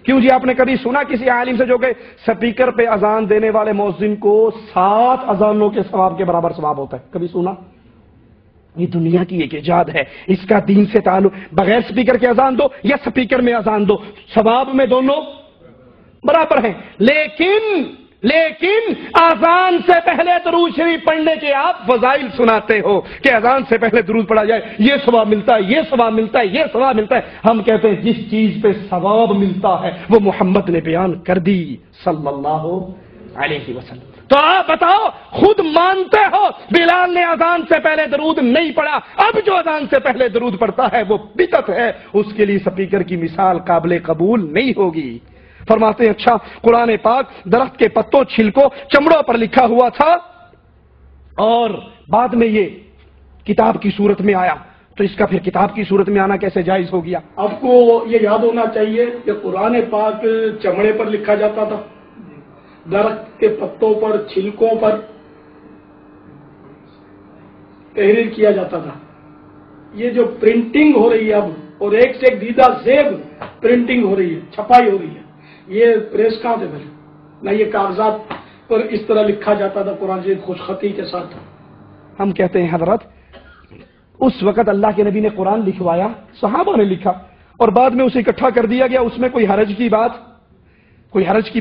کیوں جی؟ آپ نے کبھی سنا کسی عالم سے جو کہ سپیکر پہ اذان دینے والے مؤذن کو 7 اذانوں کے ثواب کے برابر ثواب ہوتا ہے؟ کبھی سنا؟ یہ دنیا کی ایک ایجاد ہے، اس کا دین سے تعلق، بغیر سپیکر کے اذان دو یا سپیکر میں اذان دو، ثواب میں دونوں برابر ہیں۔ لیکن اذان سے پہلے درود شریف پڑھنے کے آپ فضائل سناتے ہو کہ اذان سے پہلے درود پڑھا جائے، یہ ثواب ملتا ہے، یہ ثواب ملتا ہے، یہ ثواب ملتا ہے۔ ہم کہتے ہیں جس چیز پہ ثواب ملتا ہے وہ محمد نے بیان کر دی صلی اللہ علیہ وسلم۔ تو آپ بتاؤ، خود مانتے ہو بلال نے اذان سے پہلے درود نہیں پڑھا، اب جو اذان سے پہلے درود پڑھتا ہے وہ بدعت ہے، اس کے لیے سپیکر کی مثال قابل قبول نہیں ہوگی۔ فرماتے ہیں اچھا، قرآن پاک درخت کے پتوں، چھلکوں، چمڑوں پر لکھا ہوا تھا اور بعد میں یہ کتاب کی صورت میں آیا، تو اس کا پھر کتاب کی صورت میں آنا کیسے جائز ہو گیا؟ آپ کو یہ یاد ہونا چاہیے کہ قرآن پاک چمڑے پر لکھا جاتا تھا، درخت کے پتوں پر، چھلکوں پر تحریر کیا جاتا تھا۔ یہ جو پرنٹنگ ہو رہی ہے اب، اور ایک سے ایک دیدہ زیب پرنٹنگ ہو رہی ہے، چھپائی ہو رہی ہے، یہ پریس کہاں سے بنے؟ نہ یہ کاغذات پر اس طرح لکھا جاتا تھا قرآن شریف خوش خطی کے ساتھ۔ ہم کہتے ہیں حضرت، اس وقت اللہ کے نبی نے قرآن لکھوایا، صحابہ نے لکھا اور بعد میں اسے اکٹھا کر دیا گیا، اس میں کوئی حرج کی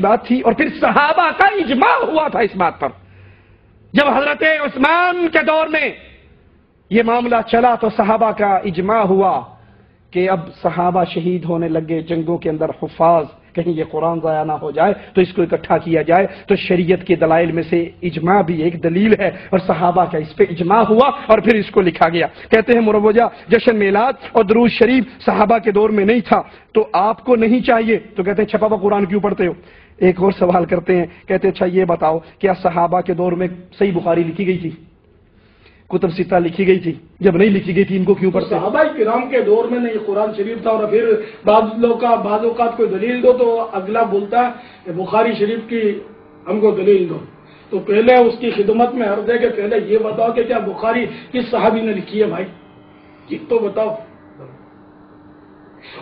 بات تھی؟ اور پھر صحابہ کا اجماع ہوا تھا اس بات پر۔ جب حضرت عثمان کے دور میں یہ معاملہ چلا تو صحابہ کا اجماع ہوا کہ اب صحابہ شہید ہونے لگے جنگوں کے اندر، حفاظ، کہیں یہ قرآن ضائع نہ ہو جائے تو اس کو اکٹھا کیا جائے۔ تو شریعت کے دلائل میں سے اجماع بھی ایک دلیل ہے، اور صحابہ کا اس پہ اجماع ہوا اور پھر اس کو لکھا گیا۔ کہتے ہیں مروجہ جشن میلاد اور درود شریف صحابہ کے دور میں نہیں تھا تو آپ کو نہیں چاہیے، تو کہتے ہیں چھپا ہوا قرآن کیوں پڑھتے ہو؟ ایک اور سوال کرتے ہیں، کہتے ہیں اچھا یہ بتاؤ، کیا صحابہ کے دور میں صحیح بخاری لکھی گئی تھی، کتب ستہ لکھی گئی تھی؟ جب نہیں لکھی گئی تھی ان کو کیوں پڑھتے؟ صحابہ کرام کے دور میں نہیں قرآن شریف تھا، اور پھر بعض اوقات کوئی دلیل دو تو اگلا بولتا ہے کہ بخاری شریف کی ہم کو دلیل دو، تو پہلے اس کی خدمت میں عرض ہے کہ پہلے یہ بتاؤ کہ کیا بخاری کس صحابی نے لکھی ہے؟ بھائی یہ تو بتاؤ،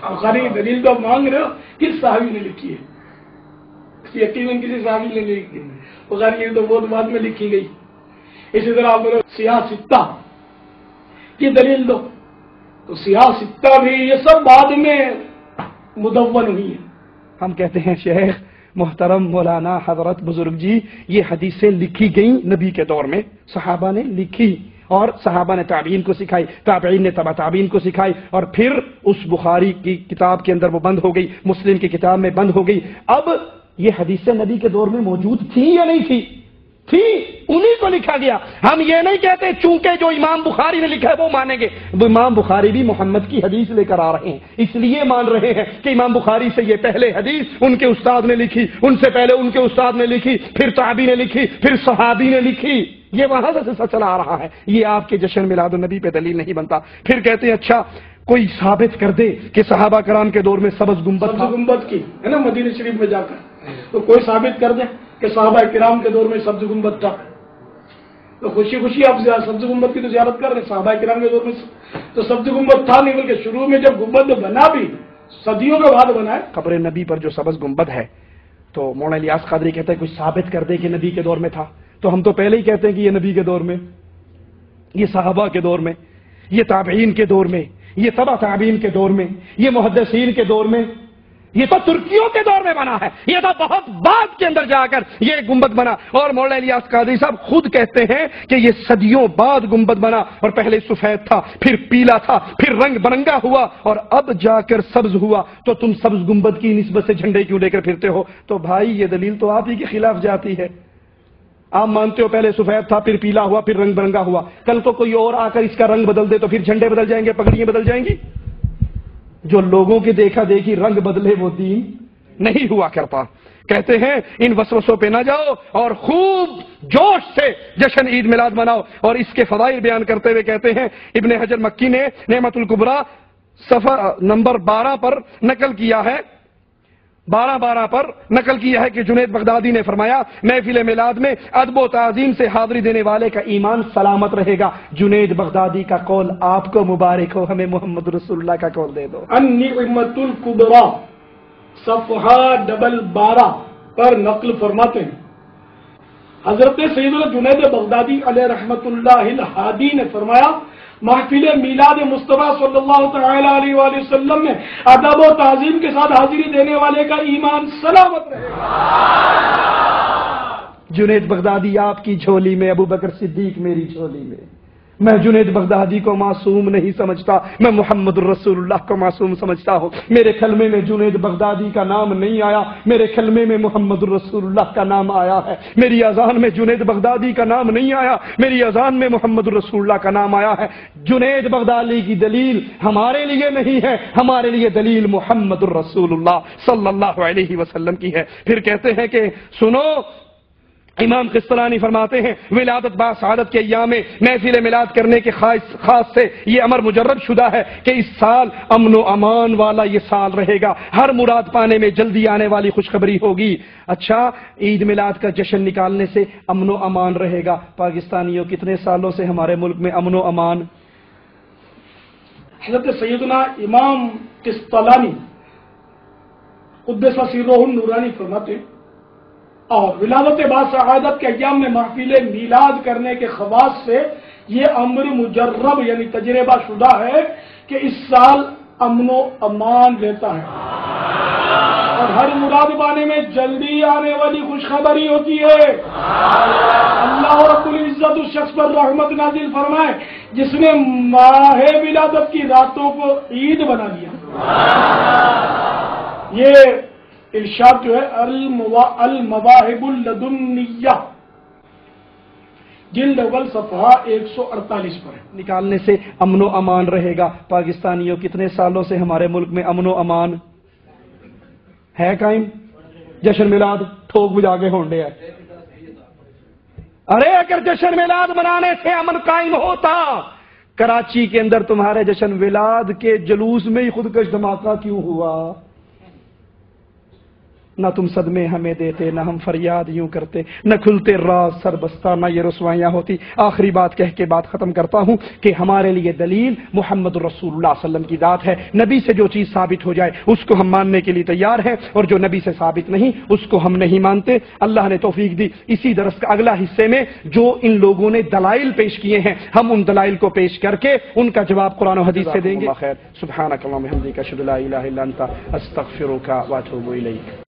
بخاری کی دلیل تو آپ مانگ رہے ہو، کس صحابی نے لکھی ہے؟ یقیناً کسی صحابی نے نہیں لکھی، بخاری کی تو بہت بعد میں لکھی گئی۔ اسی طرح آپ بولو سیاہ ستہ کی دلیل دو، تو سیاہ ستہ بھی یہ سب بعد میں مدون ہوئی ہے۔ ہم کہتے ہیں شیخ محترم مولانا حضرت بزرگ جی، یہ حدیثیں لکھی گئیں نبی کے دور میں، صحابہ نے لکھی اور صحابہ نے تابعین کو سکھائی، تابعین نے تبع تابعین کو سکھائی، اور پھر اس بخاری کی کتاب کے اندر وہ بند ہو گئی، مسلم کی کتاب میں بند ہو گئی۔ اب یہ حدیثیں نبی کے دور میں موجود تھیں یا نہیں تھی؟ تھی، انہی کو لکھا گیا۔ ہم یہ نہیں کہتے چونکہ جو امام بخاری نے لکھا ہے وہ مانیں گے، امام بخاری بھی محمد کی حدیث لے کر آ رہے ہیں، اس لیے مان رہے ہیں کہ امام بخاری سے یہ پہلے حدیث ان کے استاد نے لکھی، ان سے پہلے ان کے استاد نے لکھی، پھر تابعی نے لکھی، پھر صحابی نے لکھی، یہ وہاں سے سلسلہ چلا آ رہا ہے۔ یہ آپ کے جشن میلاد النبی پہ دلیل نہیں بنتا۔ پھر کہتے ہیں اچھا کوئی ثابت کر دے کہ صحابہ کرام کے دور میں سبز گنبد تھا، سبز گنبد کی ہے نا مدینہ شریف میں جا کر، تو کوئی ثابت کر دے کہ صحابہ کرام کے دور میں سبز گنبد تھا، تو خوشی خوشی آپ سبز گنبد کی تو زیارت کر رہے ہیں۔ صحابہ کرام کے دور میں تو سبز گنبد تھا نہیں، بلکہ شروع میں جب گنبد بنا بھی صدیوں کے بعد بنا ہے۔ قبر نبی پر جو سبز گنبد ہے، تو مولانا الیاس قادری کہتے ہیں کوئی ثابت کر دے کہ نبی کے دور میں تھا، تو ہم تو پہلے ہی کہتے ہیں کہ یہ نبی کے دور میں، یہ صحابہ کے دور میں، یہ تابعین کے دور میں، یہ تبع تابعین کے دور میں، یہ محدثین کے دور میں، یہ تو ترکیوں کے دور میں بنا ہے، یہ تو بہت بعد کے اندر جا کر یہ گنبد بنا۔ اور مولانا الیاس قادری صاحب خود کہتے ہیں کہ یہ صدیوں بعد گنبد بنا، اور پہلے سفید تھا، پھر پیلا تھا، پھر رنگ برنگا ہوا، اور اب جا کر سبز ہوا، تو تم سبز گنبد کی نسبت سے جھنڈے کیوں لے کر پھرتے ہو؟ تو بھائی یہ دلیل تو آپ ہی کے خلاف جاتی ہے۔ آپ مانتے ہو پہلے سفید تھا، پھر پیلا ہوا، پھر رنگ برنگا ہوا، کل کو کوئی اور آ کر اس کا رنگ بدل دے تو پھر جھنڈے بدل جائیں گے، پگڑیاں بدل جائیں گی؟ جو لوگوں کے دیکھا دیکھی رنگ بدلے وہ دین نہیں ہوا کرتا۔ کہتے ہیں ان وسوسوں پہ نہ جاؤ اور خوب جوش سے جشن عید میلاد مناؤ۔ اور اس کے فضائل بیان کرتے ہوئے کہتے ہیں ابن حجر مکی نے نعمت الکبریٰ صفحہ نمبر 12 پر نقل کیا ہے، 12 پر نقل کیا ہے کہ جنید بغدادی نے فرمایا محفل میلاد میں ادب و تعظیم سے حاضری دینے والے کا ایمان سلامت رہے گا۔ جنید بغدادی کا قول آپ کو مبارک ہو، ہمیں محمد رسول اللہ کا قول دے دو۔ النعمت الکبریٰ، صفحہ 12 پر نقل فرماتے ہیں، حضرت سیدنا جنید بغدادی علیہ رحمت اللہ الہادی نے فرمایا، محفل میلاد مصطفیٰ صلی اللہ تعالی علیہ وآلہ وسلم میں ادب و تعظیم کے ساتھ حاضری دینے والے کا ایمان سلامت رہے گا۔ جنید بغدادی آپ کی جھولی میں، ابو بکر صدیق میری جھولی میں۔ میں جنید بغدادی کو معصوم نہیں سمجھتا، میں محمد الرسول اللہ کو معصوم سمجھتا ہوں۔ میرے کلمے میں جنید بغدادی کا نام نہیں آیا، میرے کلمے میں محمد الرسول اللہ کا نام آیا ہے۔ میری اذان میں جنید بغدادی کا نام نہیں آیا، میری اذان میں محمد الرسول اللہ کا نام آیا ہے۔ جنید بغدادی کی دلیل ہمارے لیے نہیں ہے، ہمارے لیے دلیل محمد الرسول اللہ صلی اللہ علیہ وسلم کی ہے۔ پھر کہتے ہیں کہ سنو، امام قسطلانی فرماتے ہیں، ولادت باسعادت کے ایام میں محفل میلاد کرنے کے خاص سے یہ امر مجرب شدہ ہے کہ اس سال امن و امان والا یہ سال رہے گا، ہر مراد پانے میں جلدی آنے والی خوشخبری ہوگی۔ اچھا، عید میلاد کا جشن نکالنے سے امن و امان رہے گا۔ پاکستانیوں، کتنے سالوں سے ہمارے ملک میں امن و امان؟ حضرت سیدنا امام قسطلانی قدس سرہ النورانی فرماتے ہیں، اور ولادت باسعادت کے ایام میں محفل میلاد کرنے کے خواص سے یہ امر مجرب یعنی تجربہ شدہ ہے کہ اس سال امن و امان رہتا ہے اور ہر مراد پانے میں جلدی آنے والی خوشخبری ہوتی ہے۔ اللہ رب العزت اس شخص پر رحمت نازل فرمائے جس نے ماہ ولادت کی راتوں کو عید بنا دیا۔ یہ ارشاد جو ہے المواہب اللدنیہ جلد اول صفحہ 148 پر ہے۔ نکالنے سے امن و امان رہے گا۔ پاکستانیوں، کتنے سالوں سے ہمارے ملک میں امن و امان ہے قائم؟ جشن میلاد ٹھوک بجا کے ہونڈے ہے۔ ارے اگر جشن میلاد منانے سے امن قائم ہوتا، کراچی کے اندر تمہارے جشن میلاد کے جلوس میں ہی خودکش دھماکہ کیوں ہوا؟ نہ تم صدمے ہمیں دیتے، نہ ہم فریاد یوں کرتے، نہ کھلتے راز سر بستہ، نہ یہ رسوائیاں ہوتی۔ آخری بات کہہ کے بات ختم کرتا ہوں کہ ہمارے لیے دلیل محمد الرسول اللہ صلی اللہ علیہ وسلم کی ذات ہے۔ نبی سے جو چیز ثابت ہو جائے اس کو ہم ماننے کے لیے تیار ہیں، اور جو نبی سے ثابت نہیں اس کو ہم نہیں مانتے۔ اللہ نے توفیق دی، اسی درس کا اگلا حصے میں جو ان لوگوں نے دلائل پیش کیے ہیں ہم ان دلائل کو پیش کر کے ان کا جواب قرآن و حدیث سے دیں گے۔ سبحانک اللہم و بحمدک، اشہد ان لا الہ الا انت، استغفرک و اتوب الیک۔